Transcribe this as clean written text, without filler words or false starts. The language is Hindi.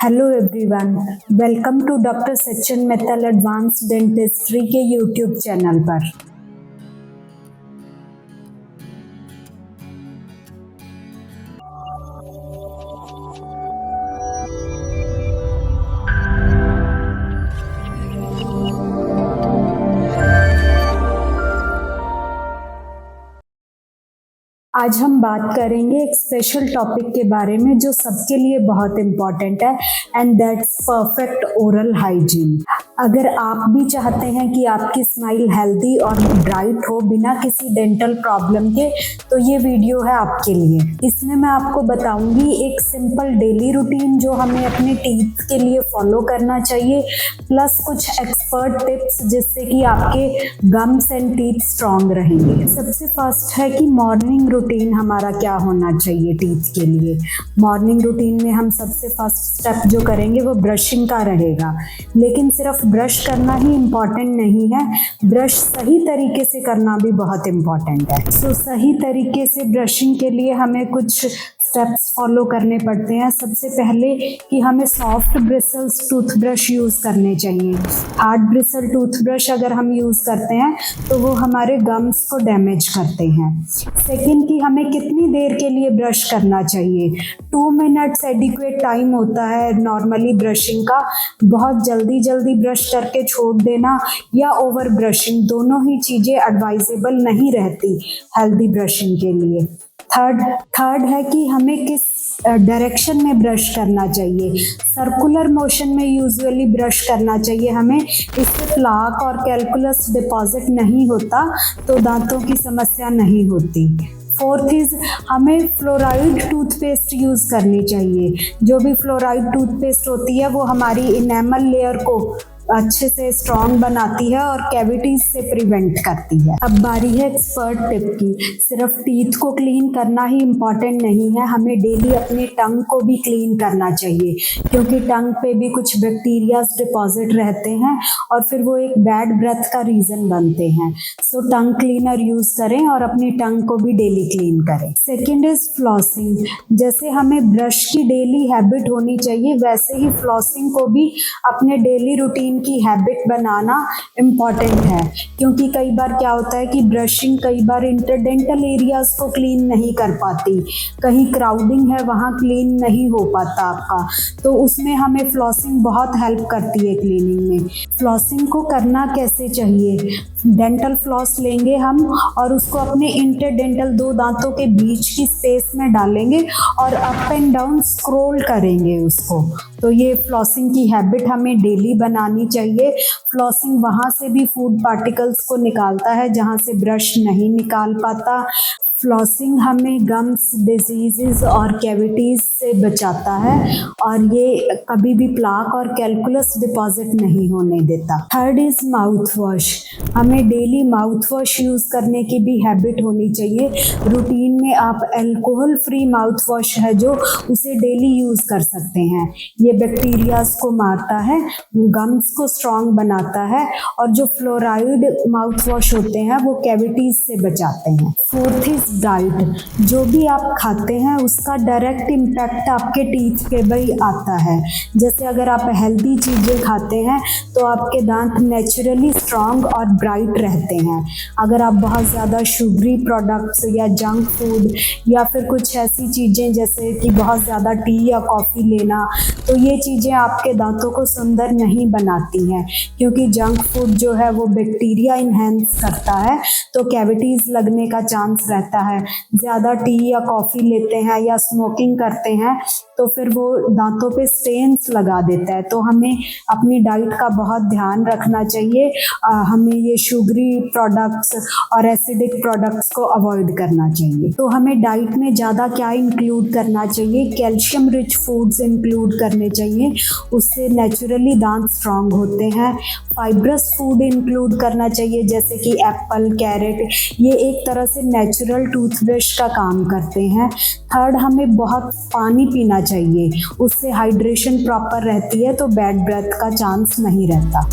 Hello everyone, welcome to doctor Sachin Mittal advanced dentistry के यूट्यूब चैनल पर। आज हम बात करेंगे एक स्पेशल टॉपिक के बारे में जो सबके लिए बहुत इम्पॉर्टेंट है and that's perfect oral hygiene. अगर आप भी चाहते हैं कि आपकी स्माइल हेल्दी और ब्राइट हो बिना किसी डेंटल प्रॉब्लम के, तो ये वीडियो है आपके लिए। इसमें मैं आपको बताऊंगी एक सिंपल डेली रूटीन जो हमें अपने टीथ के लिए फॉलो करना चाहिए, प्लस कुछ एक्सपर्ट टिप्स जिससे कि आपके गम्स एंड टीथ स्ट्रॉन्ग रहेंगे। सबसे फर्स्ट है कि मॉर्निंग रूटीन हमारा क्या होना चाहिए टीथ के लिए। मॉर्निंग रूटीन में हम सबसे फर्स्ट स्टेप जो करेंगे वो ब्रशिंग का रहेगा, लेकिन सिर्फ ब्रश करना ही इम्पॉर्टेंट नहीं है, ब्रश सही तरीके से करना भी बहुत इम्पॉर्टेंट है। सो सही तरीके से ब्रशिंग के लिए हमें कुछ स्टेप्स फॉलो करने पड़ते हैं। सबसे पहले कि हमें सॉफ्ट ब्रिसल्स टूथब्रश यूज़ करने चाहिए। हार्ड ब्रिसल टूथब्रश अगर हम यूज़ करते हैं तो वो हमारे गम्स को डैमेज करते हैं। सेकंड कि हमें कितनी देर के लिए ब्रश करना चाहिए। 2 मिनट्स एडिक्वेट टाइम होता है नॉर्मली ब्रशिंग का। बहुत जल्दी ब्रश करके छोड़ देना या ओवर ब्रशिंग, दोनों ही चीज़ें एडवाइजेबल नहीं रहती हेल्दी ब्रशिंग के लिए। थर्ड है कि हमें किस डायरेक्शन में ब्रश करना चाहिए। सर्कुलर मोशन में यूजुअली ब्रश करना चाहिए हमें, इससे प्लाक और कैलकुलस डिपॉजिट नहीं होता तो दांतों की समस्या नहीं होती। फोर्थ इज हमें फ्लोराइड टूथपेस्ट यूज़ करनी चाहिए। जो भी फ्लोराइड टूथपेस्ट होती है वो हमारी इनेमल लेयर को अच्छे से स्ट्रॉन्ग बनाती है और कैविटीज से प्रिवेंट करती है। अब बारी है एक्सपर्ट टिप की। सिर्फ टीथ को क्लीन करना ही इम्पॉर्टेंट नहीं है, हमें डेली अपने टंग को भी क्लीन करना चाहिए, क्योंकि टंग पे भी कुछ बैक्टीरियाज डिपॉजिट रहते हैं और फिर वो एक बैड ब्रेथ का रीज़न बनते हैं। सो टंग क्लीनर यूज़ करें और अपनी टंग को भी डेली क्लीन करें। Second is flossing. जैसे हमें ब्रश की डेली हैबिट होनी चाहिए, वैसे ही फ्लॉसिंग को भी अपने डेली रूटीन की हैबिट बनाना इम्पॉर्टेंट है, क्योंकि कई बार क्या होता है कि ब्रशिंग कई बार इंटरडेंटल एरियाज को क्लीन नहीं कर पाती, कहीं क्राउडिंग है वहाँ क्लीन नहीं हो पाता आपका, तो उसमें हमें फ्लॉसिंग बहुत हेल्प करती है क्लीनिंग में। फ्लॉसिंग को करना कैसे चाहिए। डेंटल फ्लॉस लेंगे हम और उसको अपने इंटरडेंटल 2 दांतों के बीच की स्पेस में डालेंगे और अप एंड डाउन स्क्रॉल करेंगे उसको। तो ये फ्लॉसिंग की हैबिट हमें डेली बनानी चाहिए। फ्लॉसिंग वहाँ से भी फूड पार्टिकल्स को निकालता है जहाँ से ब्रश नहीं निकाल पाता। फ्लॉसिंग हमें गम्स डिजीज़ और कैविटीज़ से बचाता है और ये कभी भी प्लाक और कैलकुलस डिपॉजिट नहीं होने देता। Third is mouth wash. हमें डेली माउथ वॉश यूज़ करने की भी हैबिट होनी चाहिए। रूटीन में आप अल्कोहल फ्री माउथ वॉश है जो उसे डेली यूज़ कर सकते हैं। ये बैक्टीरियाज को मारता है, गम्स को स्ट्रॉन्ग बनाता है और जो फ्लोराइड माउथ वॉश होते हैं वो कैविटीज़ से बचाते हैं। Fourth is diet. जो भी आप खाते हैं उसका डायरेक्ट इम्पैक्ट आपके टीथ पे भी आता है। जैसे अगर आप हेल्दी चीज़ें खाते हैं तो आपके दांत नेचुरली स्ट्रॉन्ग और ब्राइट रहते हैं। अगर आप बहुत ज़्यादा शुगरी प्रोडक्ट्स या जंक फूड या फिर कुछ ऐसी चीज़ें जैसे कि बहुत ज़्यादा टी या कॉफ़ी लेना, तो ये चीज़ें आपके दांतों को सुंदर नहीं बनाती हैं, क्योंकि जंक फूड जो है वो बैक्टीरिया इन्हेंस करता है तो कैविटीज़ लगने का चांस रहता है। ज़्यादा टी या कॉफ़ी लेते हैं या स्मोकिंग करते हैं तो फिर वो दांतों पे स्टेन्स लगा देता है। तो हमें अपनी डाइट का बहुत ध्यान रखना चाहिए। हमें ये शुगरी प्रोडक्ट्स और एसिडिक प्रोडक्ट्स को अवॉइड करना चाहिए। तो हमें डाइट में ज़्यादा क्या इंक्लूड करना चाहिए। कैल्शियम रिच फूड्स इंक्लूड करने चाहिए, उससे नेचुरली दांत स्ट्रॉन्ग होते हैं। फाइब्रस फूड इंक्लूड करना चाहिए जैसे कि एप्पल, कैरेट, ये एक तरह से नेचुरल टूथब्रश का काम करते हैं। थर्ड, हमें बहुत पानी पीना चाहिए, उससे हाइड्रेशन प्रॉपर रहती है तो बैड ब्रेथ का चांस नहीं रहता।